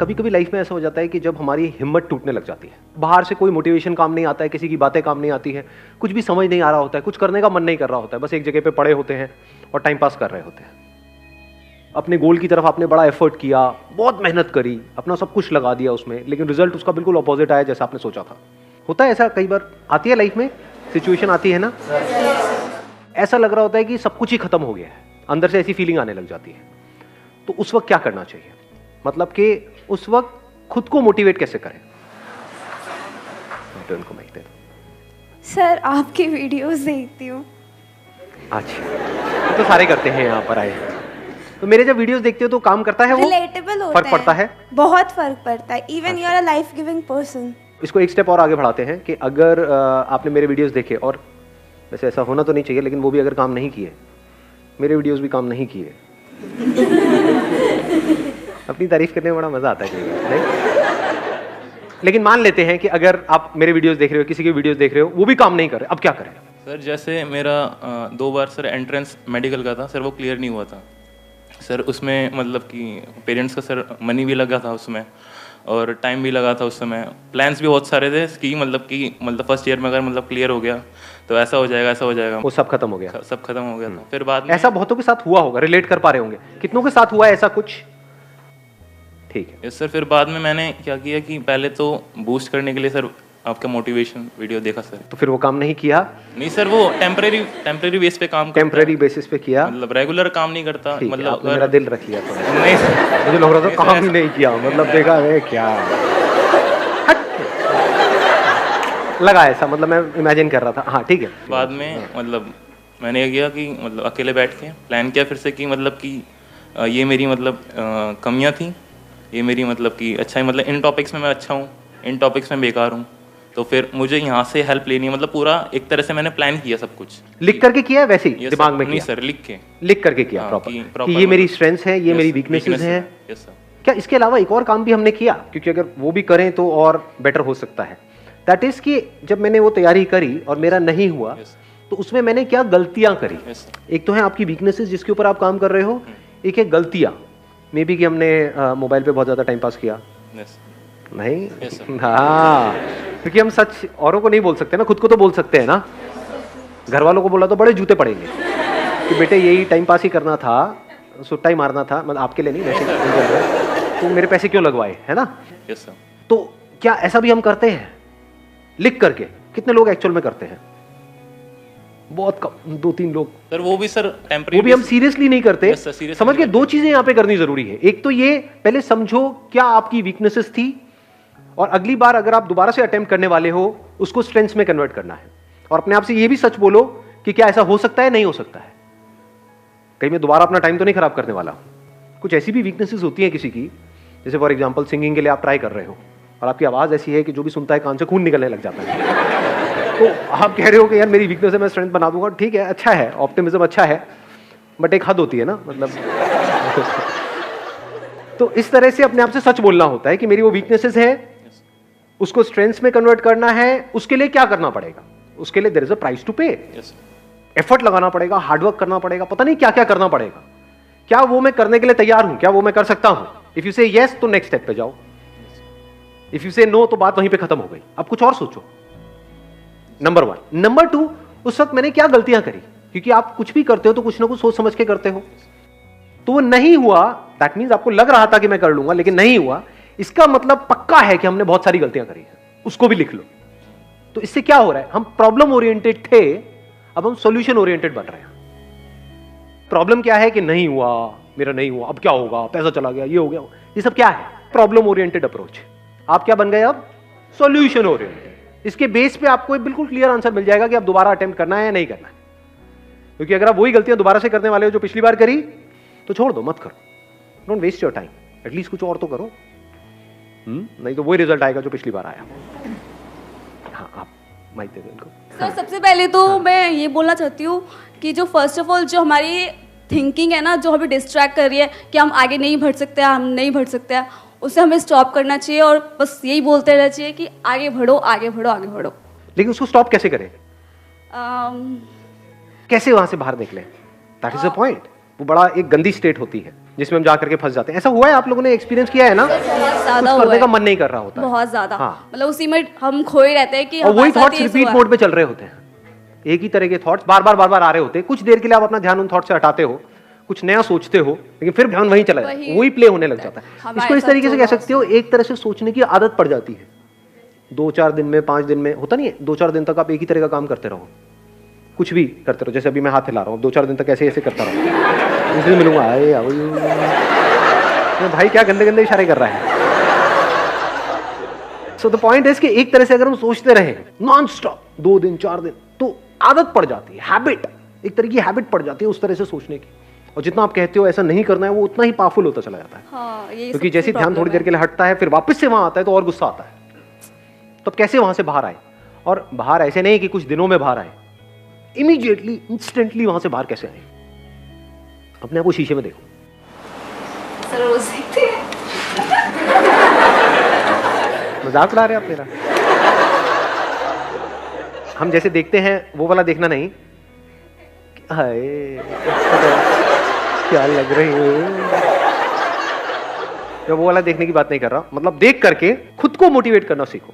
कभी कभी लाइफ में ऐसा हो जाता है कि जब हमारी हिम्मत टूटने लग जाती है, बाहर से कोई मोटिवेशन काम नहीं आता है, किसी की बातें काम नहीं आती है, कुछ भी समझ नहीं आ रहा होता है, कुछ करने का मन नहीं कर रहा होता है, बस एक जगह पे पड़े होते हैं और टाइम पास कर रहे होते हैं। अपने गोल की तरफ आपने बड़ा एफर्ट किया, बहुत मेहनत करी, अपना सब कुछ लगा दिया उसमें, लेकिन रिजल्ट उसका बिल्कुल अपोजिट आया जैसा आपने सोचा था। होता है ऐसा, कई बार आती है लाइफ में सिचुएशन आती है ना, ऐसा लग रहा होता है कि सब कुछ ही खत्म हो गया है, अंदर से ऐसी फीलिंग आने लग जाती है। तो उस वक्त क्या करना चाहिए, मतलब कि उस वक्त खुद को मोटिवेट कैसे करें? उनको माइक दे दो। सर आपकी वीडियोस देखती हूँ। अच्छा, तो सारे करते हैं यहाँ पर आए। तो मेरे जब वीडियोस देखते हो तो काम करता है, वो रिलेटेबल होता फर्क पड़ता है, बहुत फर्क पड़ता है। Even you are a life giving person. इसको एक स्टेप और आगे बढ़ाते हैं कि अगर आपने मेरे वीडियोस देखे, और वैसे ऐसा होना तो नहीं चाहिए, लेकिन वो भी अगर काम नहीं किए, मेरे वीडियोस भी काम नहीं किए अपनी तारीफ करने में बड़ा मजा आता है नहीं? लेकिन मान लेते हैं कि अगर आप मेरे वीडियोस देख रहे हो, किसी के वीडियोस देख रहे हो, वो भी काम नहीं कर रहे, अब क्या करें? सर जैसे मेरा 2 बार सर एंट्रेंस मेडिकल का था सर, वो क्लियर नहीं हुआ था सर। उसमें मतलब कि पेरेंट्स का सर मनी भी लगा था उसमें, और टाइम भी लगा था उस समय। प्लान्स भी बहुत सारे थे कि मतलब फर्स्ट ईयर में अगर मतलब क्लियर हो गया तो ऐसा हो जाएगा, ऐसा हो जाएगा। वो सब खत्म हो गया, सब खत्म हो गया था। फिर बाद में ऐसा बहुतों के साथ हुआ होगा, रिलेट कर पा रहे होंगे, कितनों के साथ हुआ है ऐसा कुछ? ठीक है यस सर। फिर बाद में मैंने क्या किया कि पहले तो बूस्ट करने के लिए सर आपका मोटिवेशन वीडियो देखा सर। तो फिर वो काम नहीं किया? नहीं सर, वो टेम्परेरी बेस पे काम करता है। टेम्परेरी बेसिस पे किया, मतलब रेगुलर काम नहीं करता। मतलब आपने मेरा दिल रख लिया तो नहीं सर, मुझे लग रहा था काम ही नहीं किया, मतलब देखा है क्या लगा ऐसा, मतलब मैं इमेजिन कर रहा था। हाँ ठीक है। बाद में मतलब मैंने किया कि मतलब अकेले बैठ के प्लान किया फिर से कि मतलब कि ये मेरी मतलब कमियां थी, ये मेरी मतलब कि अच्छा है, मतलब इन टॉपिक्स में मैं अच्छा हूँ, इन टॉपिक्स में बेकार हूँ, तो फिर मुझे यहाँ से हेल्प लेनी है। मतलब पूरा एक तरह से मैंने प्लान किया सब कुछ। लिख करके किया है वैसे ही दिमाग में? नहीं किया सर, लिख करके किया प्रॉपर कि ये मेरी स्ट्रेंथ्स है, ये मेरी वीकनेसेस है। Yes sir. क्या इसके अलावा एक और काम भी हमने किया? क्योंकि अगर वो भी करें तो और बेटर हो सकता है। दैट इज कि जब मैंने वो तैयारी करी और मेरा नहीं हुआ, तो उसमें मैंने क्या गलतियां करी? एक तो है आपकी वीकनेसेस जिसके ऊपर आप काम कर रहे हो, एक है गलतियां। मे बी कि हमने मोबाइल पे बहुत ज्यादा टाइम पास किया। नहीं? हाँ, क्योंकि हम सच औरों को नहीं बोल सकते ना, खुद को तो बोल सकते हैं ना। घर वालों को बोला तो बड़े जूते पड़ेंगे कि बेटे यही टाइम पास ही करना था, सुट्टा ही मारना था, मतलब आपके लिए नहीं वैसे, तो मेरे पैसे क्यों लगवाए, है ना? Yes sir. तो क्या ऐसा भी हम करते हैं लिख करके? कितने लोग एक्चुअल में करते हैं? बहुत कम, 2-3 लोग सर। वो भी सर टेम्परेरी, वो भी हम सीरियसली नहीं करते। Yes, sir, seriously समझ के नहीं दो चीजें यहाँ पे करनी जरूरी है। एक तो ये पहले समझो क्या आपकी वीकनेसेस थी, और अगली बार अगर आप दोबारा से अटेम्प्ट करने वाले हो उसको स्ट्रेंथ्स में कन्वर्ट करना है। और अपने आप से ये भी सच बोलो कि क्या ऐसा हो सकता है, नहीं हो सकता है, कहीं मैं दोबारा अपना टाइम तो नहीं खराब करने वाला। कुछ ऐसी भी वीकनेसेस होती है किसी की, जैसे फॉर एग्जाम्पल सिंगिंग के लिए आप ट्राई कर रहे हो और आपकी आवाज ऐसी है कि जो भी सुनता है कान से खून निकलने लग जाता है, तो आप कह रहे हो कि यार मेरी वीकनेस है, मैं स्ट्रेंथ बना दूंगा। ठीक है, अच्छा है, ऑप्टिमिज्म अच्छा है, बट एक हद होती है ना, मतलब तो इस तरह से अपने आप से सच बोलना होता है कि मेरी वो वीकनेसेस है, उसको स्ट्रेंथ्स में कन्वर्ट करना है। उसके लिए क्या करना पड़ेगा? उसके लिए there is a price to pay. Effort लगाना पड़ेगा, हार्डवर्क करना पड़ेगा, पता नहीं क्या क्या करना पड़ेगा। क्या वो मैं करने के लिए तैयार हूं? क्या वो मैं कर सकता हूं? इफ यू से यस तो नेक्स्ट स्टेप पे जाओ, इफ यू से नो तो बात वहीं पे खत्म हो गई, अब कुछ और सोचो। नंबर 1। नंबर 2, उस वक्त मैंने क्या गलतियां करी? क्योंकि आप कुछ भी करते हो तो कुछ ना कुछ सोच समझ के करते हो, तो वो नहीं हुआ, दैट मींस आपको लग रहा था कि मैं कर लूंगा लेकिन नहीं हुआ, इसका मतलब पक्का है कि हमने बहुत सारी गलतियां करी है, उसको भी लिख लो। तो इससे क्या हो रहा है, हम प्रॉब्लम ओरिएंटेड थे, अब हम सॉल्यूशन ओरिएंटेड बन रहे हैं। प्रॉब्लम क्या है कि नहीं हुआ, मेरा नहीं हुआ, अब क्या होगा, पैसा चला गया, ये हो गया, ये सब क्या है? Problem oriented approach. आप क्या बन गए अब? Solution oriented. इसके बेस पे आपको एक बिल्कुल क्लियर आंसर मिल जाएगा कि आप दोबारा अटेम्प्ट करना है या नहीं करना है। क्योंकि अगर आप वही गलतियां दोबारा से करने वाले हो जो पिछली बार करी, तो छोड़ दो, मत करो, don't waste your time, at least कुछ और तो करो। नहीं तो वही रिजल्ट आएगा जो पिछली बार आया। हाँ, आप माइक दे दो इनको। सर सबसे पहले तो मैं ये बोलना चाहती हूँ कि जो फर्स्ट ऑफ ऑल जो हमारी थिंकिंग है ना, जो हमें डिस्ट्रैक्ट कर रही है कि हम आगे नहीं बढ़ सकते, हम नहीं बढ़ सकते हैं, उसे हमें स्टॉप करना चाहिए और बस यही बोलते रहना चाहिए कि आगे बढ़ो, आगे बढ़ो, आगे बढ़ो। लेकिन उसको स्टॉप कैसे करें? कैसे वहां से बाहर निकले? That is the point. वो बड़ा एक गंदी स्टेट होती है जिसमें हम जा करके फंस जाते हैं। ऐसा हुआ है, आप लोगों ने एक्सपीरियंस किया है ना? ज्यादा कुछ हुआ करने का है। मन नहीं कर रहा होता है। बहुत ज्यादा, हाँ। मतलब उसी में हम खोए रहते हैं कि और वही हमारे साथ थॉट्स ये रिपीट हुआ। मोड पे चल रहे होते हैं, एक ही तरह के थॉट्स बार बार आ रहे होते हैं। कुछ देर के लिए आप अपना ध्यान उन थॉट से हटाते हो, कुछ नया सोचते हो, लेकिन फिर ध्यान वहीं चला जाता है, वही प्ले होने लग जाता है। हमारे इसको इस साथ तरीके से जो कह हुआ सकते हो, एक तरह से सोचने की आदत पड़ जाती है। 2-4 दिन में, 5 दिन में होता नहीं है, 2-4 दिन तक आप एक ही तरह का काम करते रहो, कुछ भी करते रहो। जैसे अभी मैं हाथ हिला रहा हूँ, 2-4 दिन तक ऐसे ऐसे करता रहो, उस दिन मिलूंगा, आए आओ भाई क्या गंदे गंदे इशारे कर रहा है। सो द पॉइंट इज कि एक तरह से अगर हम सोचते रहे नॉन स्टॉप 2 दिन 4 दिन, तो आदत पड़ जाती है, हैबिट, एक तरह की हैबिट पड़ जाती है उस तरह से सोचने की। और जितना आप कहते हो ऐसा नहीं करना है, वो उतना ही पावरफुल होता चला जाता है। हाँ, ये क्योंकि सबसे जैसे ध्यान थोड़ी problem देर के लिए हटता है, फिर वापस से वहां आता है, तो और गुस्सा आता है। तो अब कैसे वहां से बाहर आए? और बाहर ऐसे नहीं कि कुछ दिनों में बाहर आए, इमीडिएटली इंस्टेंटली वहां से बाहर कैसे आए? अपने आप को शीशे में देखो। है। सर रोज देखते हैं। मजाक उड़ा रहे हैं आप मेरा? हम जैसे देखते हैं वो वाला देखना नहीं, हाय क्या लग रही है, मैं वो वाला देखने की बात नहीं कर रहा। मतलब देख करके खुद को मोटिवेट करना सीखो,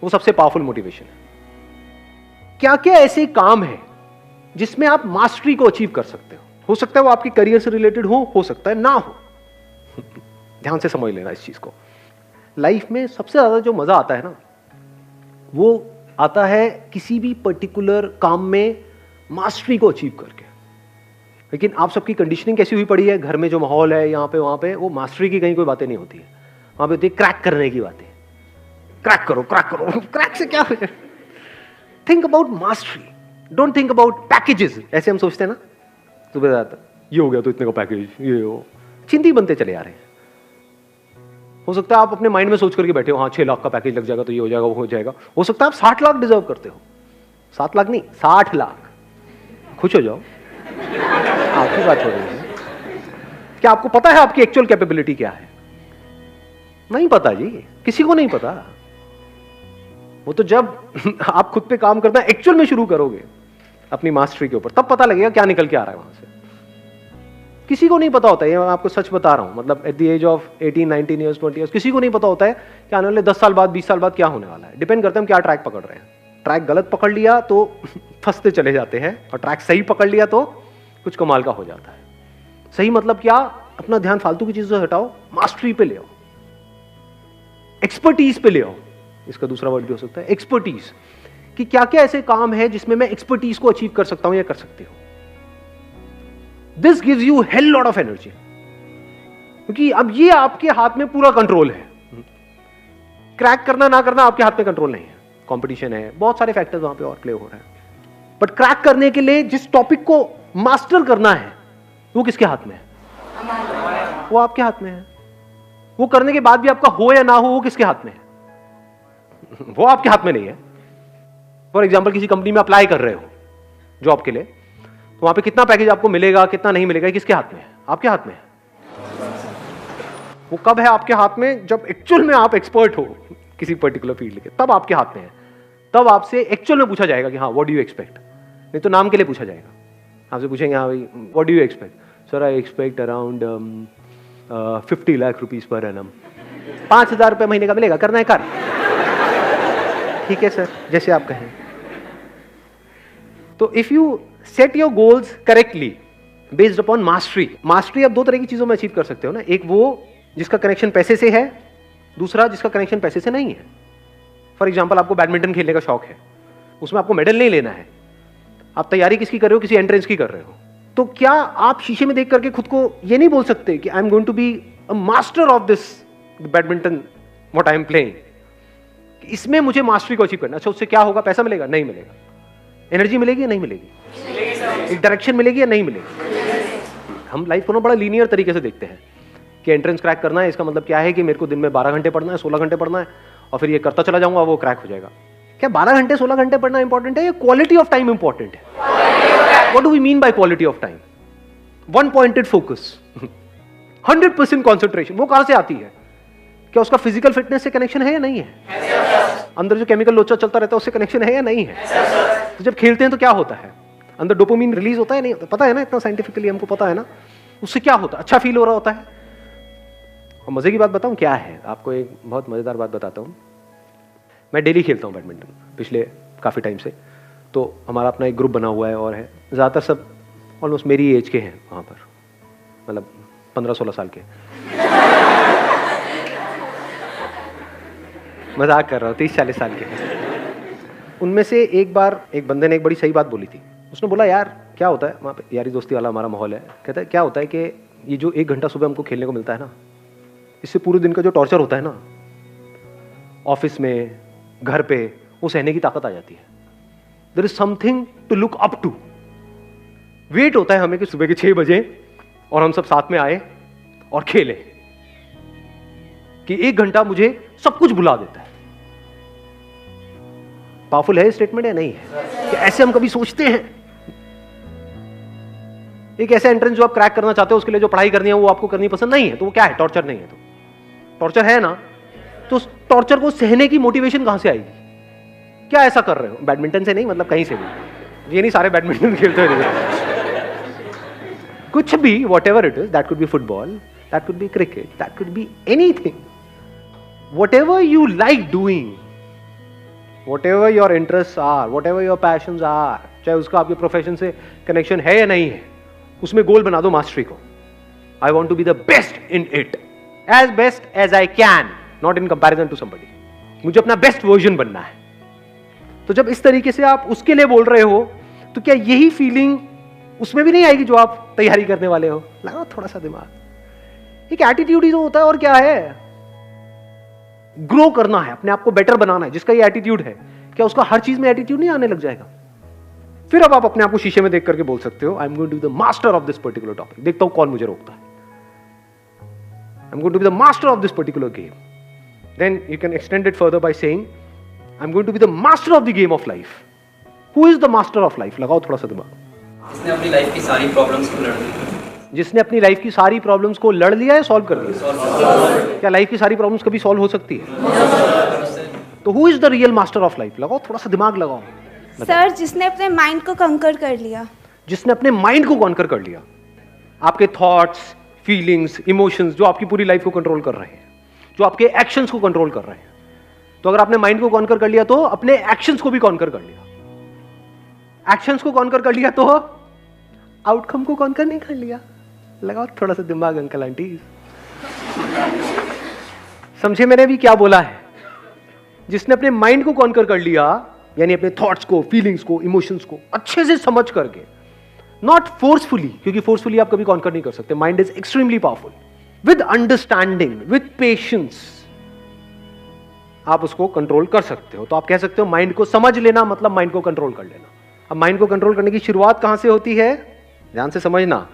वो सबसे पावरफुल मोटिवेशन है। क्या क्या ऐसे काम है जिसमें आप मास्टरी को अचीव कर सकते हो सकता है वो आपके करियर से रिलेटेड हो सकता है ना हो। ध्यान से समझ लेना इस चीज को। लाइफ में सबसे ज्यादा जो मजा आता है ना, वो आता है किसी भी पर्टिकुलर काम में मास्टरी को अचीव करके। लेकिन आप सबकी कंडीशनिंग कैसी हुई पड़ी है, घर में जो माहौल है यहाँ पे वहां पे, वो मास्टरी की कहीं कोई बातें नहीं होती है, वहां पे होती है क्रैक करने की बातें। क्रैक करो क्रैक करो, क्रैक से क्या हो जाए। Think about mastery, don't think about packages. ऐसे हम सोचते हैं ना, सुबह ये हो गया तो इतने का पैकेज, ये हो, चिंती बनते चले आ रहे हैं। हो सकता है आप अपने माइंड में सोच करके बैठे हो, हाँ 6 लाख का पैकेज लग जाएगा तो ये हो जाएगा वो हो जाएगा। हो सकता है आप 60 लाख डिजर्व करते हो, 7 लाख नहीं 60 लाख। खुश हो जाओ, आपकी बात हो रही है। क्या आपको पता है आपकी एक्चुअल कैपेबिलिटी क्या है? नहीं पता जी, किसी को नहीं पता। वो तो जब आप खुद पे काम करना एक्चुअल में शुरू करोगे अपनी मास्टरी के ऊपर, तब पता लगेगा क्या निकल के आ रहा है वहां से। किसी को नहीं पता होता है, ये मैं आपको सच बता रहा हूं। मतलब at the age of 18, 19 years, 20 years, किसी को नहीं पता होता है कि आने वाले 10 साल बाद, 20 साल बाद क्या होने वाला है। डिपेंड करता है हम क्या ट्रैक पकड़ रहे हैं। ट्रैक गलत पकड़ लिया तो फंसते चले जाते हैं, और ट्रैक सही पकड़ लिया तो कुछ कमाल का हो जाता है। सही मतलब क्या? अपना ध्यान फालतू की चीजों से हटाओ, मास्टरी पे ले आओ, एक्सपर्टीज पे ले आओ। इसका दूसरा वर्ड भी हो सकता है एक्सपर्टीज, कि क्या क्या ऐसे काम है जिसमें मैं एक्सपर्टीज को अचीव कर सकता हूं या कर सकती हूं। This gives you hell lot of energy, क्योंकि अब ये आपके हाथ में पूरा कंट्रोल है। क्रैक करना ना करना आपके हाथ में कंट्रोल नहीं है। कंपटीशन है, बहुत सारे फैक्टर्स वहां पे और प्ले हो रहे हैं। बट क्रैक करने के लिए जिस टॉपिक को मास्टर करना है, वो किसके हाथ में है? वो आपके हाथ में है। वो करने के बाद भी आपका हो या ना हो, वो किसके हाथ में है? वो आपके हाथ में नहीं है। फॉर एग्जाम्पल, किसी कंपनी में अप्लाई कर रहे हो जॉब के लिए, तो वहां पे कितना पैकेज आपको मिलेगा, कितना नहीं मिलेगा, किसके हाथ में है? आपके हाथ में है। वो कब है आपके हाथ में? जब एक्चुअल में आप एक्सपर्ट हो किसी पर्टिकुलर फील्ड के, तब आपके हाथ में है। तब आपसे एक्चुअल में पूछा जाएगा कि हाँ व्हाट डू यू एक्सपेक्ट। नहीं तो नाम के लिए पूछा जाएगा। आपसे पूछेंगे हाँ भाई what do you expect. Sir I expect around 50 lakh rupees per annum. 5,000 रुपये महीने का मिलेगा, करना है कर। ठीक है सर, जैसे आप कहें। तो if you set your goals correctly based upon mastery, mastery आप 2 तरह की चीजों में अचीव कर सकते हो ना। एक वो जिसका कनेक्शन पैसे से है, दूसरा जिसका कनेक्शन पैसे से नहीं है। फॉर एग्जाम्पल, आपको बैडमिंटन खेलने का शौक है, उसमें आपको मेडल नहीं लेना है, आप तैयारी किसकी कर रहे हो? किसी एंट्रेंस की कर रहे हो। तो क्या आप शीशे में देख करके खुद को ये नहीं बोल सकते कि I am going to be a master of this badminton what I am playing, इसमें मुझे मास्टरी को अचीव करना। अच्छा, उससे क्या होगा? पैसा मिलेगा? नहीं मिलेगा। एनर्जी मिलेगी या नहीं मिलेगी? एक डायरेक्शन मिलेगी या नहीं मिलेगी? हम लाइफ को ना बड़ा लीनियर तरीके से देखते हैं कि एंट्रेंस क्रैक करना है, इसका मतलब क्या है कि मेरे को दिन में 12 घंटे पढ़ना है, 16 घंटे पढ़ना है, और फिर ये करता चला जाऊंगा, वो क्रैक हो जाएगा। क्या 12 घंटे 16 घंटे पढ़ना इंपॉर्टेंट है या क्वालिटी ऑफ टाइम इंपॉर्टेंट है? What do we mean by quality of time? One pointed focus, 100% concentration. वो कहां से आती है? क्या उसका फिजिकल फिटनेस से कनेक्शन है या नहीं है? अंदर जो केमिकल लोचा चलता रहता है उससे कनेक्शन है या नहीं है? तो जब खेलते हैं तो क्या होता है? अंदर डोपामिन रिलीज होता है नहीं होता? पता है ना, इतना साइंटिफिकली हमको पता है ना। उससे क्या होता है? अच्छा फील हो रहा होता है। और मज़े की बात बताऊं क्या है, आपको एक बहुत मज़ेदार बात बताता हूँ। मैं डेली खेलता हूँ बैडमिंटन पिछले काफ़ी टाइम से। तो हमारा अपना एक ग्रुप बना हुआ है और है, ज़्यादातर सब ऑलमोस्ट मेरी एज के हैं वहाँ पर, मतलब 15-16 साल के। मजाक कर रहा हूँ, 30-40 साल के हैं। उनमें से एक बार एक बंदे ने एक बड़ी सही बात बोली थी। उसने बोला, यार क्या होता है वहाँ पे, यारी दोस्ती वाला हमारा माहौल है, कहता है क्या होता है कि ये जो 1 घंटा सुबह हमको खेलने को मिलता है ना, इससे पूरे दिन का जो टॉर्चर होता है ना ऑफिस में, घर पे, वो सहने की ताकत आ जाती है। There is something to look up to. Wait होता है हमें कि सुबह के 6 बजे और हम सब साथ में आए और खेलें, कि 1 घंटा मुझे सब कुछ भुला देता है। पावरफुल है स्टेटमेंट या नहीं है? कि ऐसे हम कभी सोचते हैं? एक ऐसा एंट्रेंस जो आप क्रैक करना चाहते हो, उसके लिए जो पढ़ाई करनी है वो आपको करनी पसंद नहीं है, तो वो क्या है? टॉर्चर नहीं है। तो टॉर्चर है ना, तो उस टॉर्चर को सहने की मोटिवेशन कहां से आएगी? क्या ऐसा कर रहे हो? बैडमिंटन से नहीं, मतलब कहीं से भी। ये नहीं सारे बैडमिंटन खेलते हैं, कुछ भी, what ever it is, that could be football, that could be cricket, that could be anything, what ever you like doing, whatever your interests are, whatever your passions are, चाहे उसका आपके प्रोफेशन से connection है या नहीं है, उसमें गोल बना दो मास्टरी को। I want to be the best in it, as best as I can, not in comparison to somebody. मुझे अपना बेस्ट वर्जन बनना है। तो जब इस तरीके से आप उसके लिए बोल रहे हो, तो क्या यही फीलिंग उसमें भी नहीं आएगी जो आप तैयारी करने वाले हो? लगाओ थोड़ा सा दिमाग। एक एटीट्यूड ही तो होता है, और क्या है? ग्रो करना है, अपने आप को बेटर बनाना है। जिसका ये एटीट्यूड है, क्या उसका हर चीज में एटीट्यूड नहीं आने लग जाएगा? फिर अब आप अपने आप को शीशे में देख करके बोल सकते हो, I am going to be the master of this particular topic. देखता हूं कौन मुझे रोकता है। I am going to be the master of this particular game. Then you can extend it further by saying, I am going to be the master of the game of life. Who is the master of life? लगाओ थोड़ा सा दिमाग। जिसने अपनी life की सारी problems को लड़ लिया। जिसने अपनी लाइफ की सारी प्रॉब्लम्स को लड़ लिया है, सॉल्व कर दिया। क्या लाइफ की सारी प्रॉब्लम्स कभी सॉल्व हो सकती है? तो who is the real master of life? लगाओ थोड़ा सा दिमाग लगाओ। सर, जिसने अपने माइंड को कंकर कर लिया। जिसने अपने माइंड को कॉन्कर कर लिया, आपके थॉट्स, फीलिंग्स, इमोशंस जो आपकी पूरी लाइफ को कंट्रोल कर रहे हैं, जो आपके एक्शंस को कंट्रोल कर रहे हैं। तो अगर आपने माइंड को कॉन्कर कर लिया, तो अपने एक्शंस को भी कॉन्कर कर लिया। एक्शंस को कॉन्कर कर लिया, तो आउटकम को कॉन्कर नहीं कर लिया। लगाओ थोड़ा सा दिमाग अंकल आंटी। समझे मैंने भी क्या बोला है? जिसने अपने माइंड को कॉन्कर कर लिया, यानी अपने थॉट्स को, फीलिंग्स को, इमोशंस को अच्छे से समझ करके, नॉट फोर्सफुली, क्योंकि फोर्सफुली आप कभी कॉन्कर नहीं कर सकते। Mind is extremely powerful. With understanding, with patience आप उसको कंट्रोल कर सकते हो। तो आप कह सकते हो माइंड को समझ लेना मतलब माइंड को कंट्रोल कर लेना। अब माइंड को कंट्रोल करने की शुरुआत कहां से होती है? ध्यान से समझना।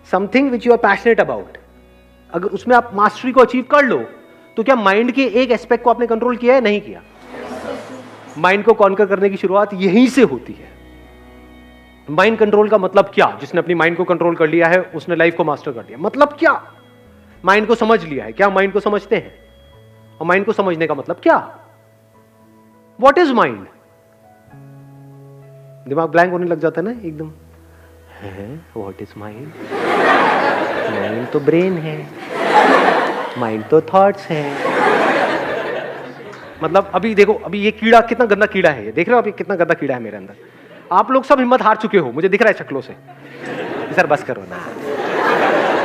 Something which you are passionate about, अगर उसमें आप मास्टरी को अचीव कर लो, तो क्या माइंड के एक एस्पेक्ट को आपने कंट्रोल किया है? नहीं किया। माइंड को कॉन्कर करने की शुरुआत यहीं से होती है। माइंड कंट्रोल का मतलब क्या? जिसने अपनी माइंड को कंट्रोल कर लिया है, उसने लाइफ को मास्टर कर लिया। मतलब क्या? माइंड को समझ लिया है। क्या माइंड को समझते हैं? और माइंड को समझने का मतलब क्या? What is mind? दिमाग ब्लैंक होने लग जाता है ना एकदम। What is mind? माइंड तो ब्रेन है, माइंड तो थॉट्स है। मतलब अभी देखो, अभी ये कीड़ा कितना गंदा कीड़ा है, ये देख रहे हो अभी कितना गंदा कीड़ा है मेरे अंदर। आप लोग सब हिम्मत हार चुके हो, मुझे दिख रहा है शक्लों से। सर बस करो ना,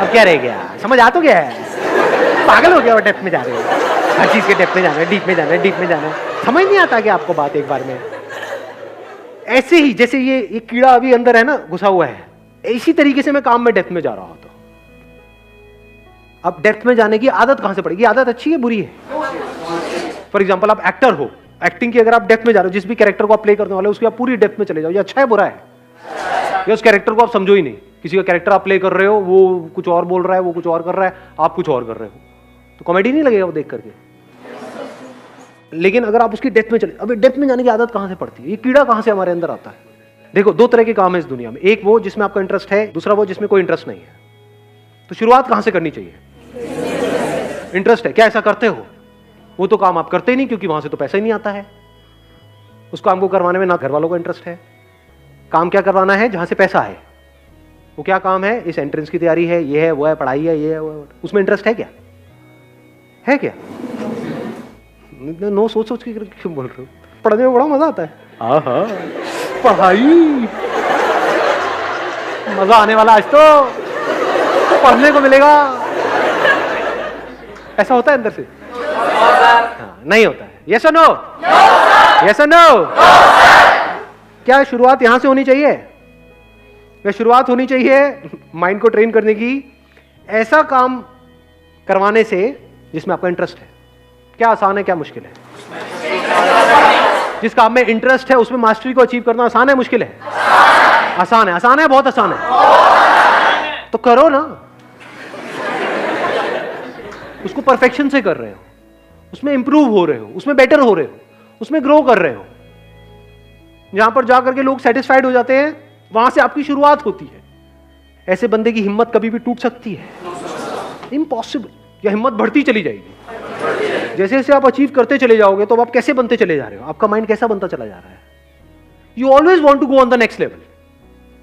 अब क्या रह गया? समझ आ तो गया है? पागल हो गया और डेप्थ में जा रहे हो, हर चीज के डेप्थ में जाना है, डीप में जाना है, डीप में जाना है। समझ नहीं आता कि आपको बात एक बार में। ऐसे ही जैसे ये कीड़ा अभी अंदर है ना, घुसा हुआ है, इसी तरीके से मैं काम में डेप्थ में जा रहा हूं। तो अब डेप्थ में जाने की आदत कहां से पड़ेगी? आदत अच्छी है बुरी है? फॉर एग्जाम्पल आप एक्टर हो, एक्टिंग की अगर आप डेप्थ में जा रहे हो, जिस भी कैरेक्टर को आप प्ले करने वाले हो उसकी आप पूरी डेप्थ में चले जाओ, ये अच्छा है बुरा है? या उस कैरेक्टर को आप समझो ही नहीं। किसी का कैरेक्टर आप प्ले कर रहे हो, वो कुछ और बोल रहा है, वो कुछ और कर रहा है, आप कुछ और कर रहे हो, तो कॉमेडी नहीं लगेगा वो देख करके। लेकिन अगर आप उसकी डेप्थ में चले, अभी डेप्थ में जाने की आदत कहां से पड़ती है? ये कीड़ा कहां से हमारे अंदर आता है? देखो, दो तरह के काम है इस दुनिया में, एक वो जिसमें आपका इंटरेस्ट है, दूसरा वो जिसमें कोई इंटरेस्ट नहीं है। तो शुरुआत कहां से करनी चाहिए? इंटरेस्ट है, क्या ऐसा करते हो? वो तो काम आप करते ही नहीं, क्योंकि वहां से तो पैसा ही नहीं आता है। उस काम को करवाने में ना घर वालों को इंटरेस्ट है। काम क्या करवाना है? जहां से पैसा है। वो क्या काम है? इस एंट्रेंस की तैयारी है, ये है, वो है, पढ़ाई है, ये है, वो है। उसमें इंटरेस्ट है क्या? है क्या? नो सोच सोच के क्यों बोल रहे हो? पढ़ने में बड़ा मजा आता है। आहा, पढ़ाई मजा आने वाला, आज तो पढ़ने को मिलेगा। ऐसा होता है अंदर से? हाँ, नहीं होता है। यस और नो? यस और नो? क्या शुरुआत यहां से होनी चाहिए? या शुरुआत होनी चाहिए माइंड को ट्रेन करने की ऐसा काम करवाने से जिसमें आपका इंटरेस्ट है? क्या आसान है, क्या मुश्किल है? जिस काम में इंटरेस्ट है उसमें मास्टरी को अचीव करना आसान है, मुश्किल है? आसान है। आसान है, बहुत आसान है। तो करो ना। उसको परफेक्शन से कर रहे हो, उसमें इंप्रूव हो रहे हो, उसमें बेटर हो रहे हो, उसमें ग्रो कर रहे हो। जहां पर जाकर के लोग सेटिस्फाइड हो जाते हैं, वहां से आपकी शुरुआत होती है। ऐसे बंदे की हिम्मत कभी भी टूट सकती है? इम्पॉसिबल। या हिम्मत बढ़ती चली जाएगी। जैसे जैसे आप अचीव करते चले जाओगे तो आप कैसे बनते चले जा रहे हो? आपका माइंड कैसा बनता चला जा रहा है? You always want to go on the next level.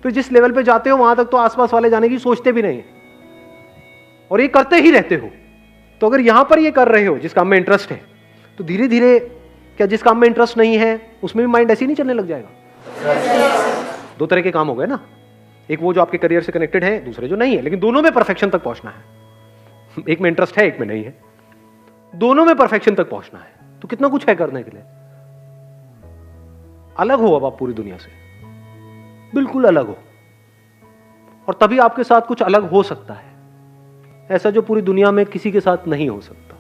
फिर जिस लेवल पे जाते हो वहां तक तो आसपास वाले जाने की सोचते भी नहीं है, और ये करते ही रहते हो। तो अगर यहां पर ये कर रहे हो जिस काम में इंटरेस्ट है, तो धीरे धीरे क्या जिस काम में इंटरेस्ट नहीं है उसमें भी माइंड ऐसे ही नहीं चलने लग जाएगा? दो तरह के काम हो गए ना, एक वो जो आपके करियर से कनेक्टेड है, दूसरे जो नहीं है, लेकिन दोनों में परफेक्शन तक पहुंचना है। एक में इंटरेस्ट है, एक में नहीं है, दोनों में परफेक्शन तक पहुंचना है। तो कितना कुछ है करने के लिए। अलग हो अब आप पूरी दुनिया से, बिल्कुल अलग हो, और तभी आपके साथ कुछ अलग हो सकता है, ऐसा जो पूरी दुनिया में किसी के साथ नहीं हो सकता,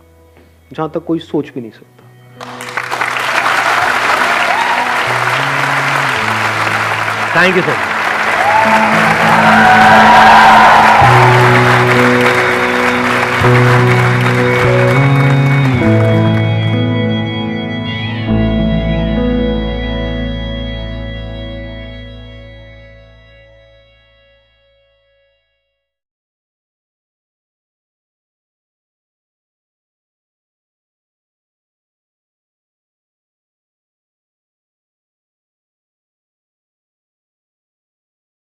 जहां तक कोई सोच भी नहीं सकता। Thank you sir.